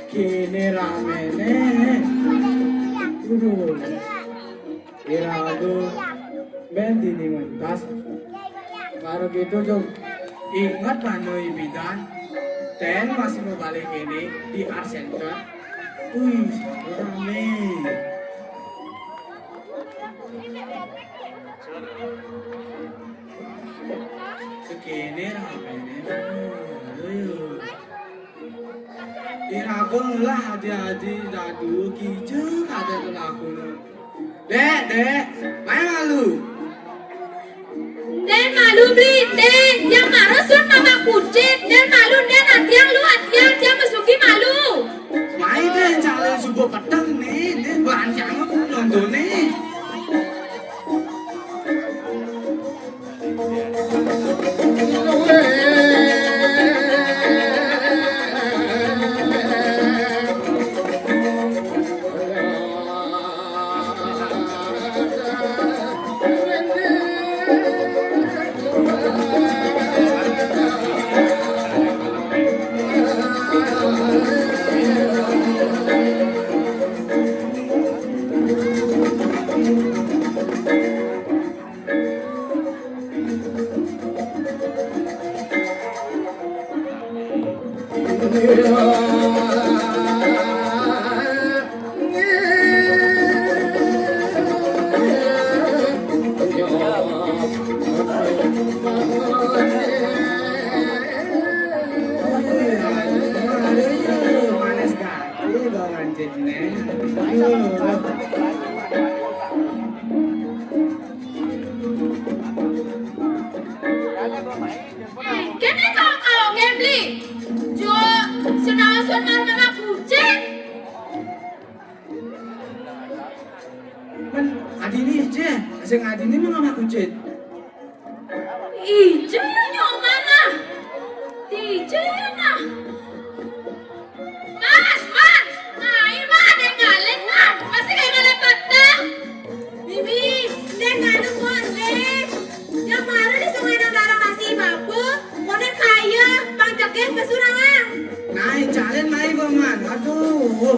Kini ramene, irado, bentini mentas. Baru gitu dong, ingat panoi bidan, ten masih mau balik ini di Art Center. Wih, rame. Kini ramene. Iragong lah hati-hati dadu kijeng ada tuh aku. Dek, main malu. Den malu beli, Den yang marah sun mama kucing. Den malu, Den hatiang lu hatiang dia masuki malu. Main Den calon subuh petang nih, Den banyak nonton nih. Sing adine mah ngama kucit. Ije nyomana. Ije na. Man. Nah, ini mah ada ngalen man. Masih kayak ngalen patah. Bibi, den ngadu konde. Yang mana di sungai negara masih babu, konde kaya, pangcaknya kesurangan. Nah, jalen mai man. Aduh.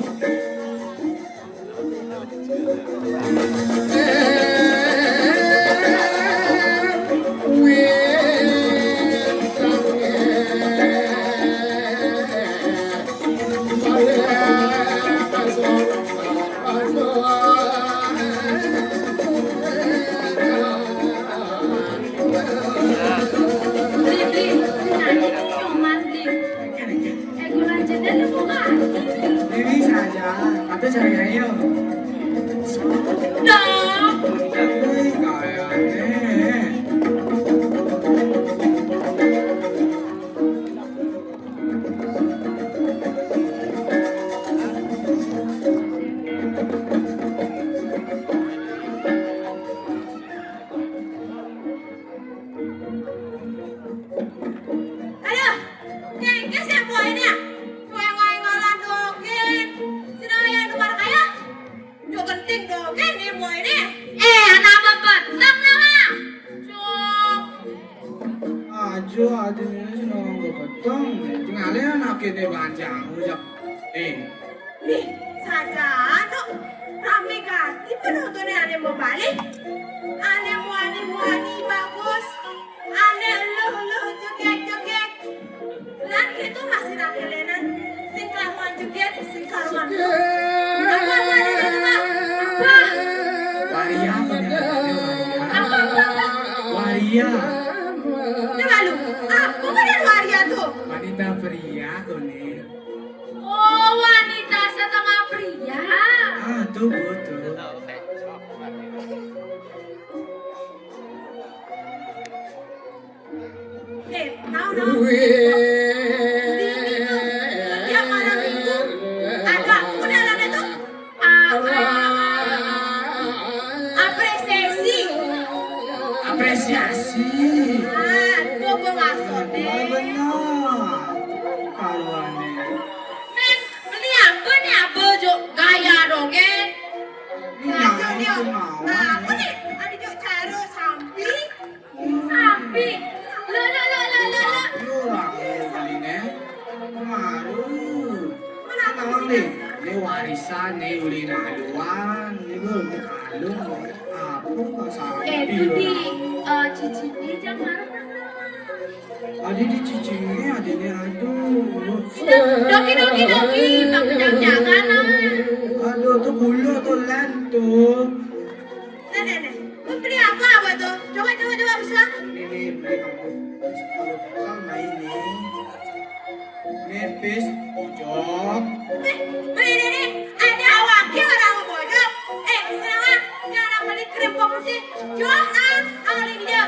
kene banjamu ya. Nih, saja no. Rame ganti penontonnya aneh mau balik. Aneh mau bagus. Aneh lo joget. Lan gitu masih nakelenan. Sing karuan joget, sing karuan. Apa ada gitu Pak? Apa? Waria penyanyi waria. Apa? Waria. Coba lu, apa benar waria tuh? Wanita pria kone. Oh, wanita setengah pria. Ah, tuh betul. Tahu dong. Setiap malam minggu ada undangan itu Apresiasi. Gue maksudnya. Benar. Karuane. Men, beli apa nih apa jo gaya dong kan? Ajo dia. Apa nih? Ada jo cara sampi. Lo. Orang Baline. Maru. Tahu nih, ini warisan nih uli naluan, ini belum kalung. Apa masalah? Itu di cicini jangan Ada di cicingnya, ada nih aduh. Doki, jangan. Aduh, tuh bulu tuh len tuh. Nenek, lu beli apa tuh? Coba bisa. Ini beli aku. Sama ini. Nepis pojok. Beli ini, ada awaknya orang pojok. Senang jangan beli krim pemutih. Jangan, awalin dia.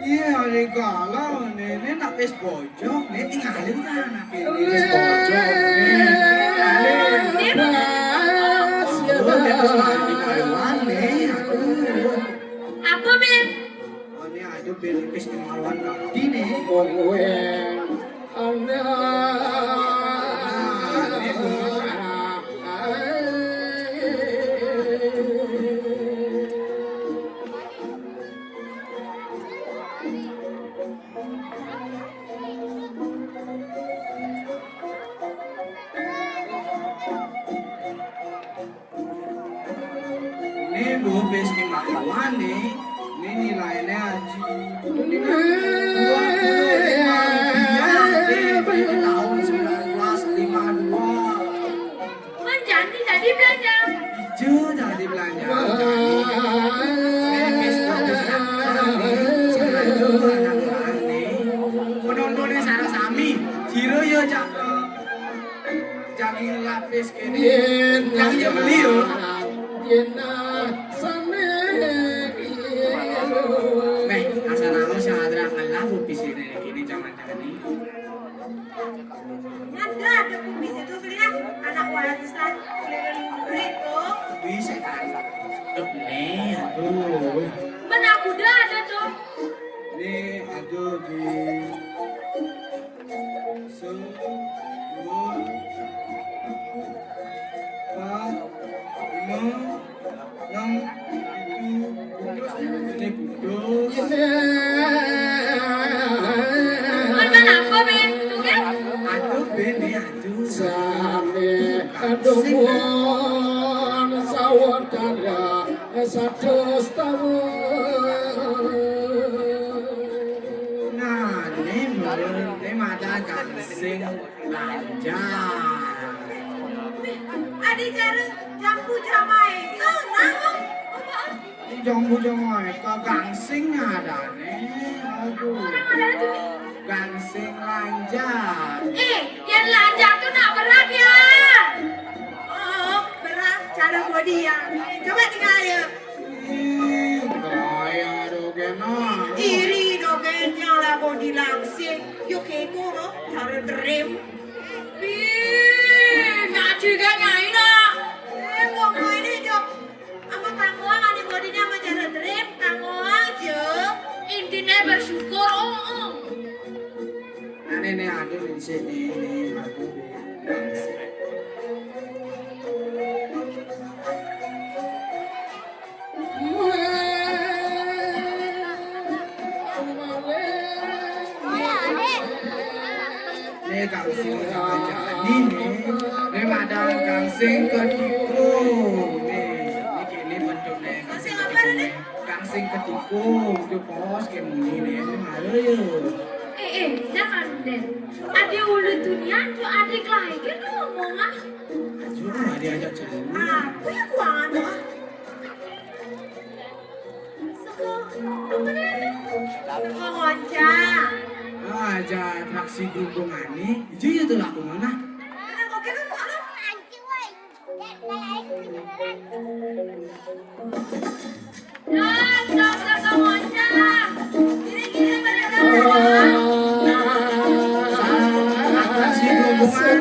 Iya, ada galau nih. Ini napis pojok. Nih tinggalin kan napis pojok. Nih apa Ben? Ini ada belipis di maluan kaki nih. Ini bubis di maluan nih. Ini nilainya aja. Ini 25 rupiah tahun 1952. Menjanji tadi belanja. Hijau jadi belanja. Nepis pojok satu anak nih. Penontonnya sarang sami. Jiro yo cakep. Jangan lapis kini. Yang dia beli yo. Meh, asal aku sadar ngelah bubis ini jangan-jangan ini. Nyandra ada kumis itu belinya anak warisan beli tuh. Bisa kan? Nih, aduh. Mana kuda ada tuh. Ini aduh di semua 4, 5, 6, 7, ini kudus. Mana apa Ben? Tuh kan? Aduh bene aduh. Nah, ini mata gansing lancar. Ada cara jambu jamai itu nanggung. Ini jombo-jombo ke gansing ada nih. Aduh. Orang ada tuh. Gansing lancar. Yang lanjut tuh nak berat ya. Oh, berat cara buat dia. Coba tinggal ya. Gaya dogena. Iri dogen yang lah body langsing. Yuk itu loh, cara dream. Nak juga nyai nak. Ngomong ini jok. Apa kamu ada bodinya sama cara dream? Kamu aja. Intinya bersyukur. Nenek ada di sini nih, aku gansing. Nih gangsing jadi nih ada gangsing ketikung nih ini bentuknya gangsing apa nih? Gangsing ketikung itu pos kayak muni nih ini malu ya. Jangan deh. Adik ulu dunia tuh adik lagi kan ngomong ah. Cuma dia ajak cari. Apa ya kuangan doa? Apa dia tuh? Ngoncang. Aja atraksi gulungan nih, itu tuh laku mana? Atraksi gulungan.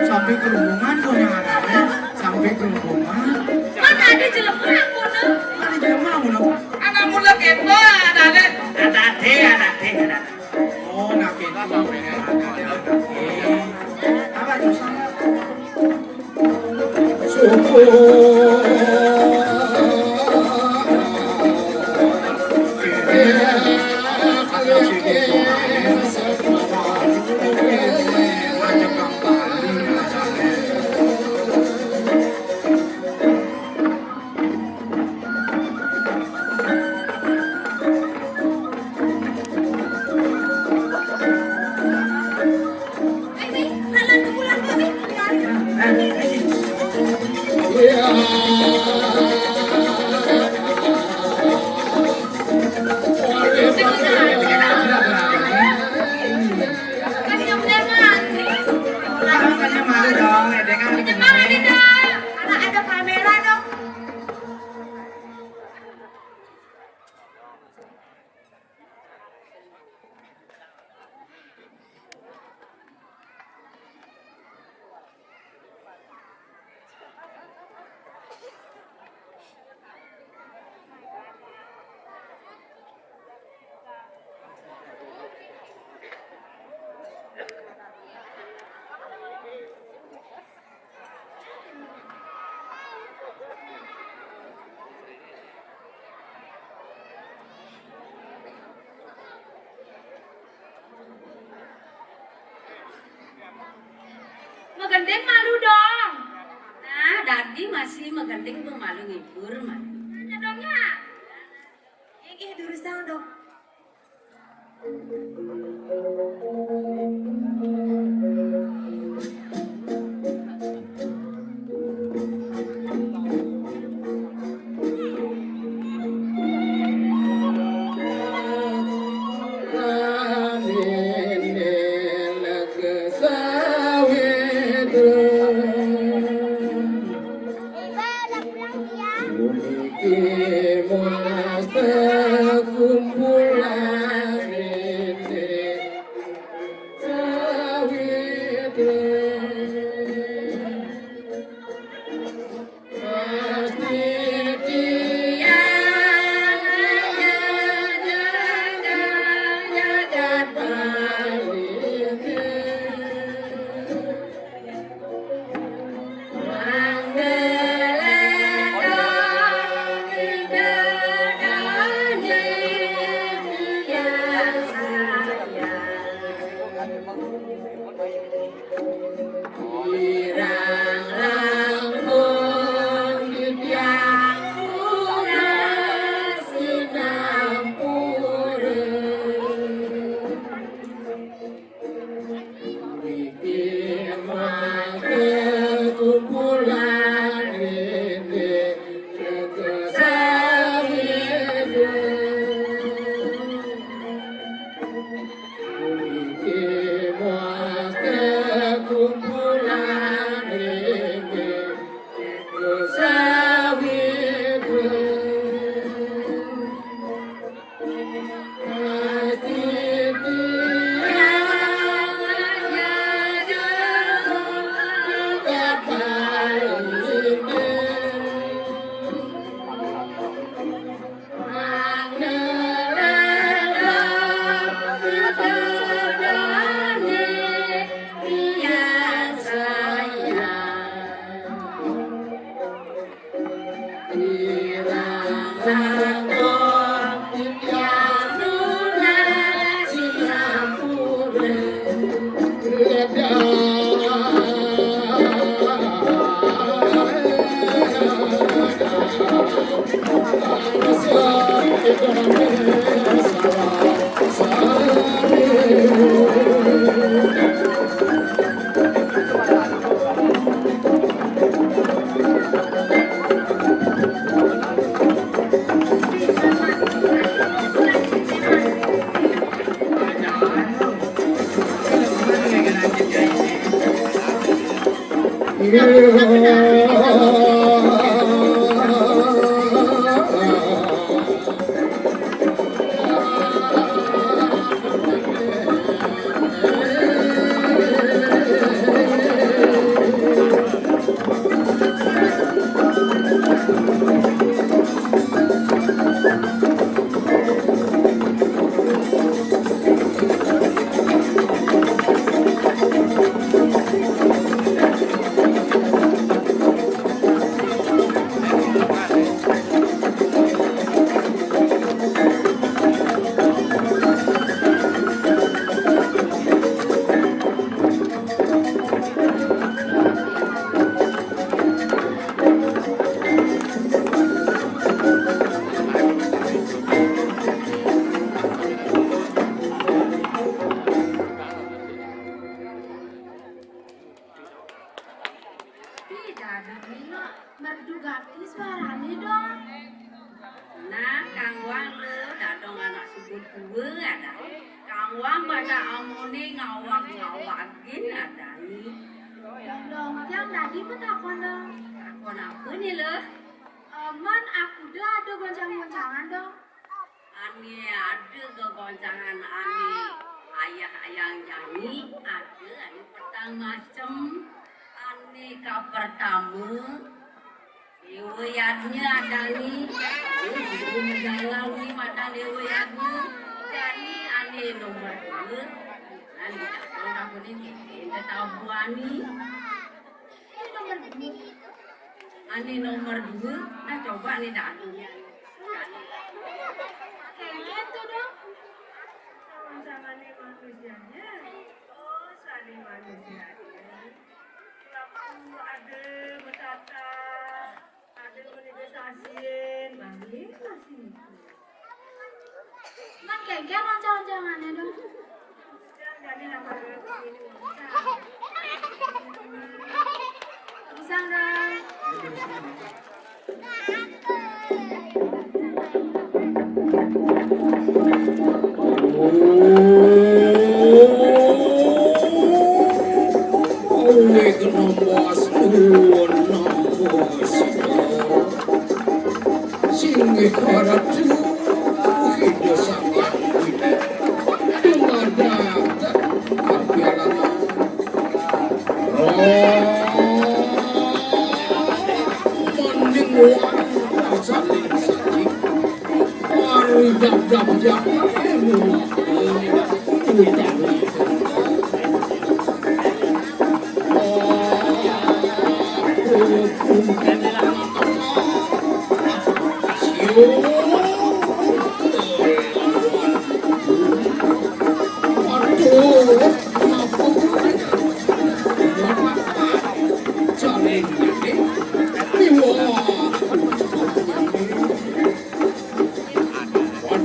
Sampai kerumunan kok yang ada sampai kerumunan. Mana ada jelema aku noh? Ada jelema aku noh. Anak muda kepo ada. Oh nak itu ada. Apa tuh sama? Megandeng malu dong. Nah, Dadi masih megandeng pemalu ngibur mah. Tanya dong ya. Durusang dong.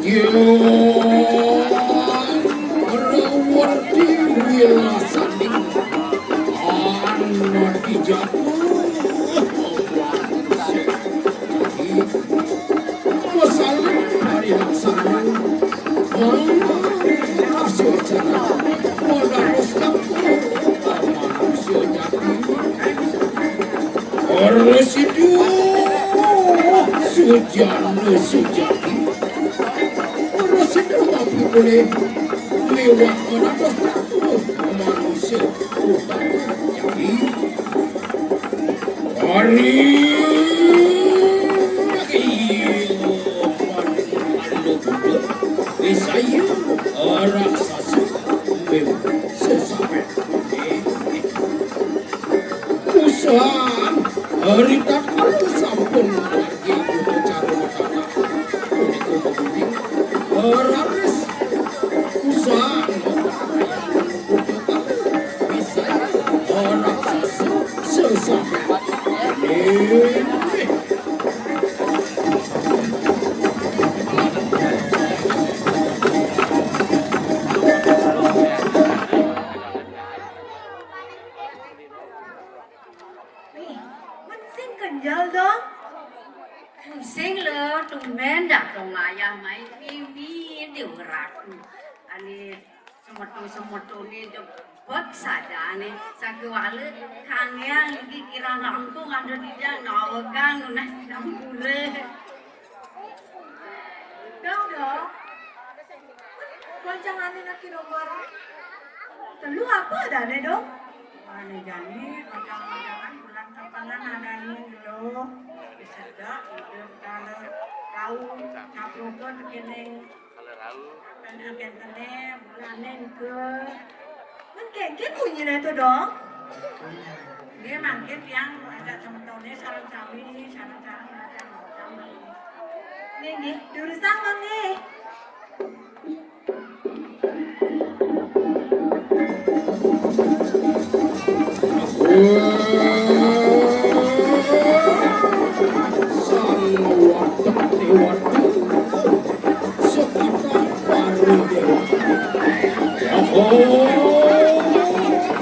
You jane sejati rasa tapi boleh lewat menatos manusia jadi hari saya raksasa sesamet usahaan hari tak perlu sampun lagi untuk cara berkata untuk membeli raris usahaan bisa raksasa sesamet Pusing lo, tumben dah dong ayah main TV di uraku. Ani semoto ni jemput saja ni. Sakwala kangyang kira langkung ada di dalam nawagang nas nampure. Dong. Goncang nak nomor. Telu apa dah ni dong? Ani jani goncang bulan kapanan ada ni dulu. Sedap hidup kalau tahu caprukan kening kalau tahu kan akan kene bulanin ke mungkin punya itu dong dia mungkin yang ada teman-temannya sarang kami nih durusan bang nih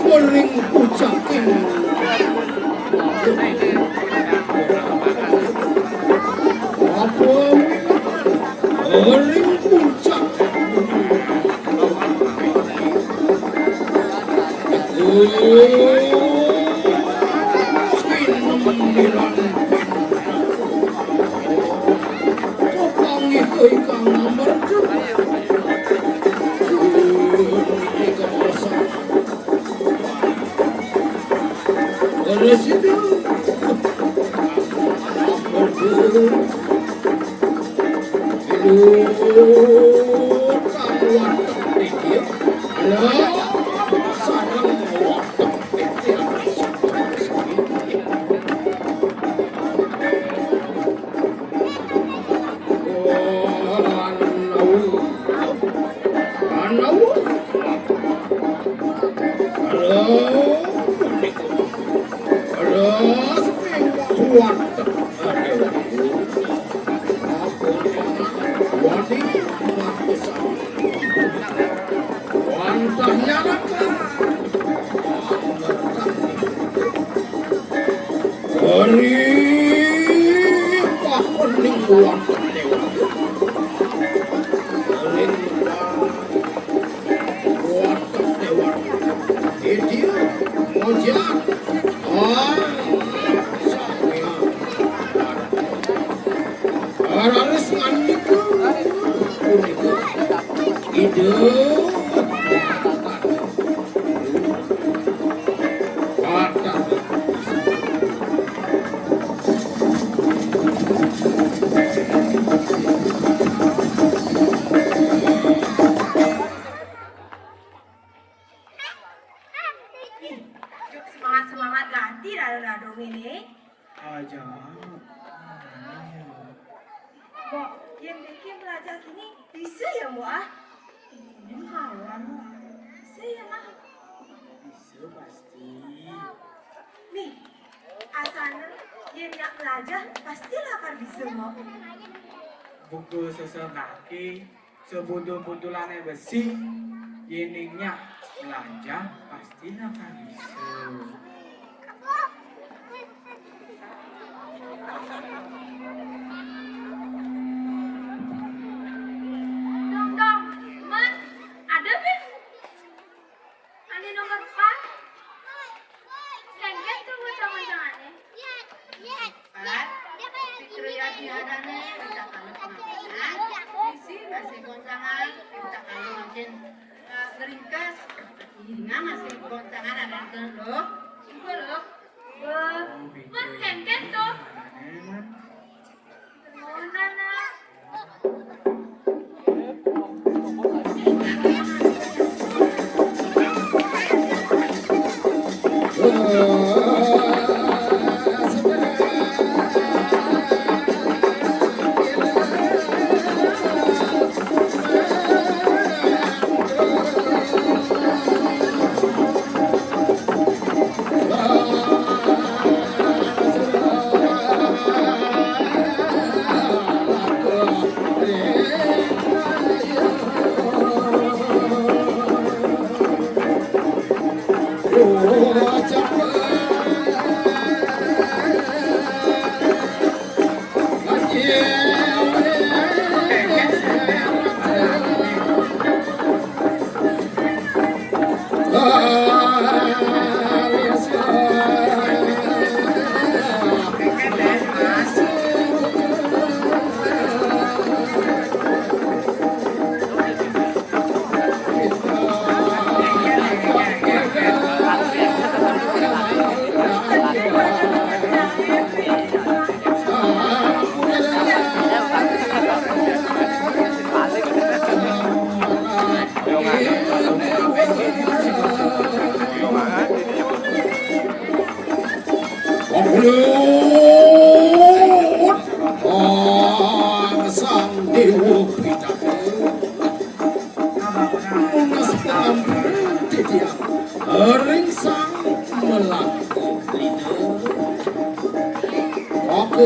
Bering ucakin apa bering ucap ikang nomor Residu semangat ganti dong ini. Aja. Mbok, yang bikin belajar ini bisa ya, Mbok ah? Ini kawan. Bisa ya, Mak? Bisa pasti. Nih, asalnya yang nak belajar pastilah akan bisa, Mbok. Buku kaki, sebuntul-buntulannya besi, yeningnya belajar pastilah akan bisa. Dong, Man, ada bin? Ada nomor 4? Lengket tuh bocah-bocahannya. Pat, Fitri ada nih. jen ngeringkas ini masih goncangan ada yang loh juga loh man ken tuh nana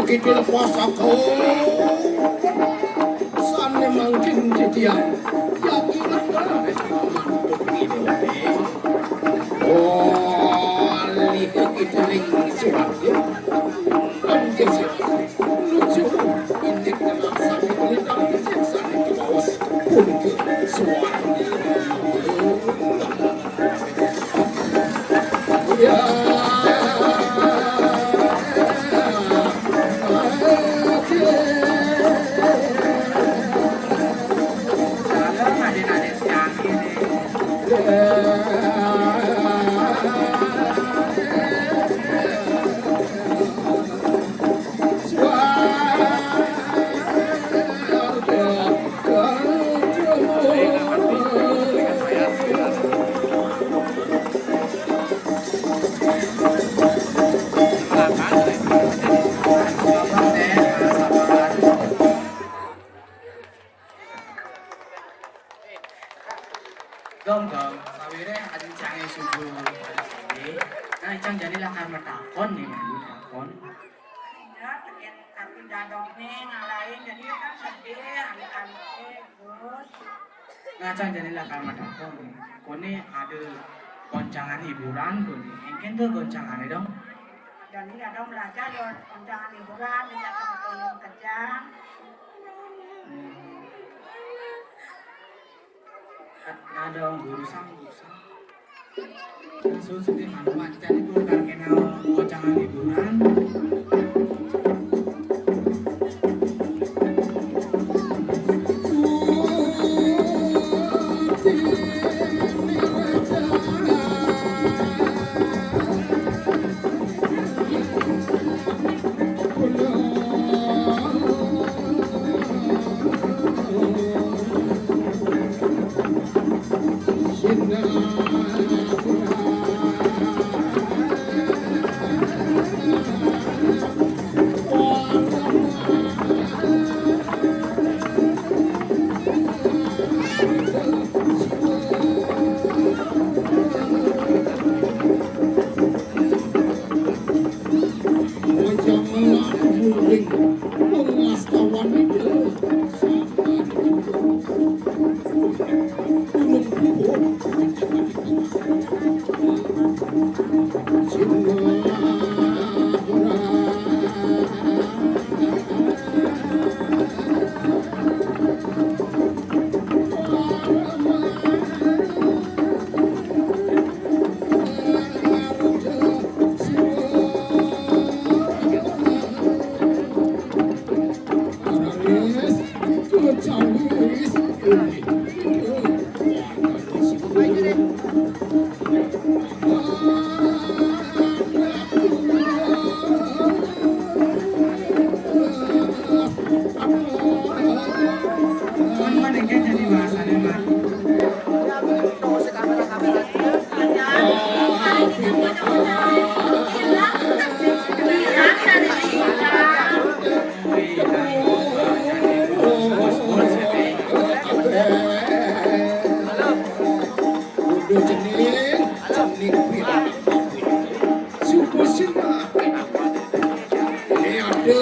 Kidul puasaku sane mangking ditiang yakinan bae mantuk ngidul oh lihat kideling suwarga anjir lucu ini kena sakit lidang dijeksane ke bawah pun ke suwarga ya Gong, sawire adi cange subuh ini. Nah, icang jadilah kamar takon nih, takon. ya tapi dadong nih ngalahin jadi kan sedih amit-amit terus Ngacang jadilah kamar takon nih. Kone ada goncangan hiburan kone. Ingin tuh goncangan dong. dan ini dadong belajar ya undangan hiburan tidak semuanya kerja Ada guru sang. Susu di mana macam itu kan kena goncangan hiburan. jening pirang suku sina ini ada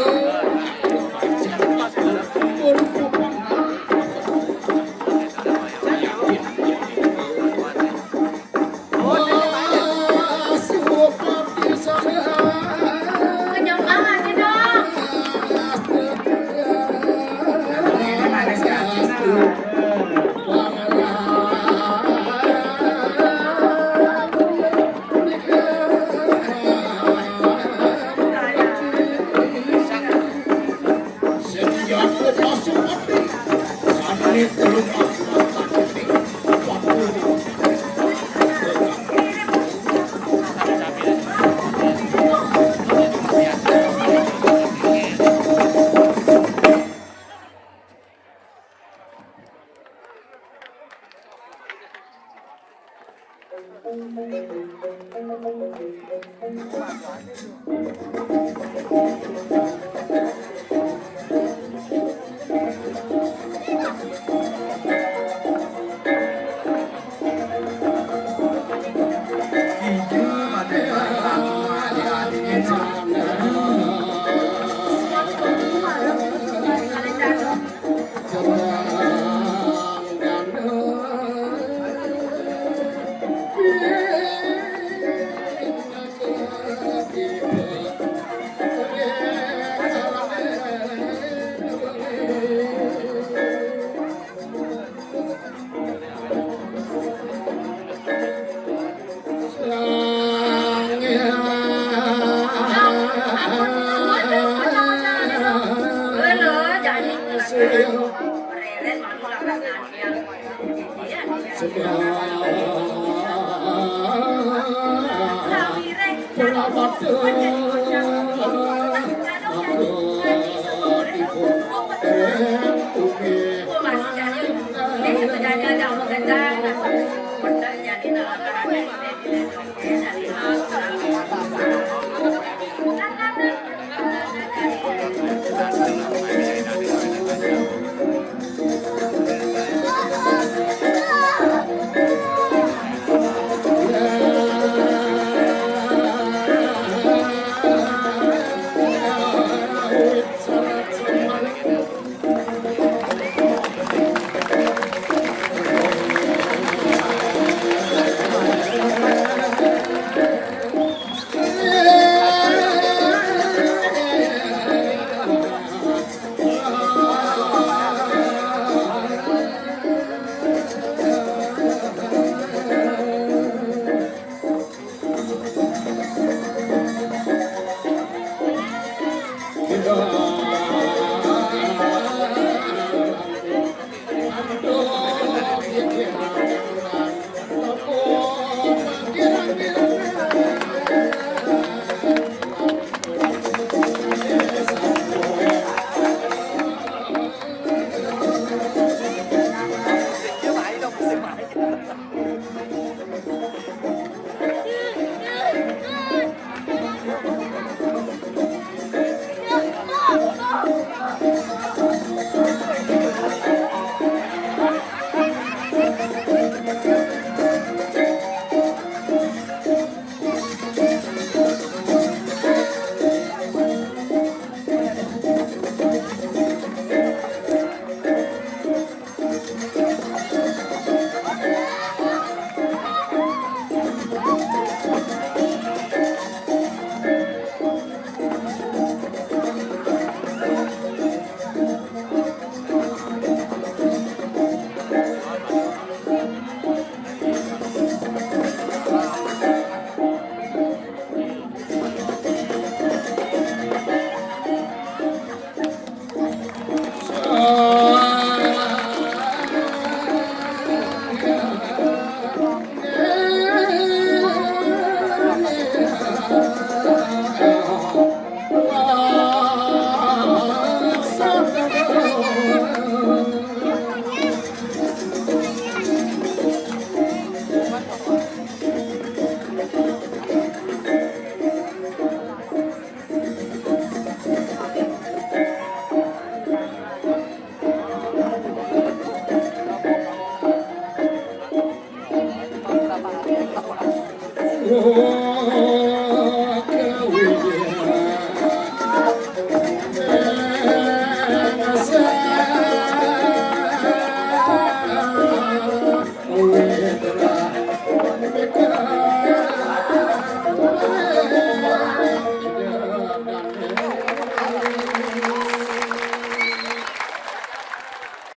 Oh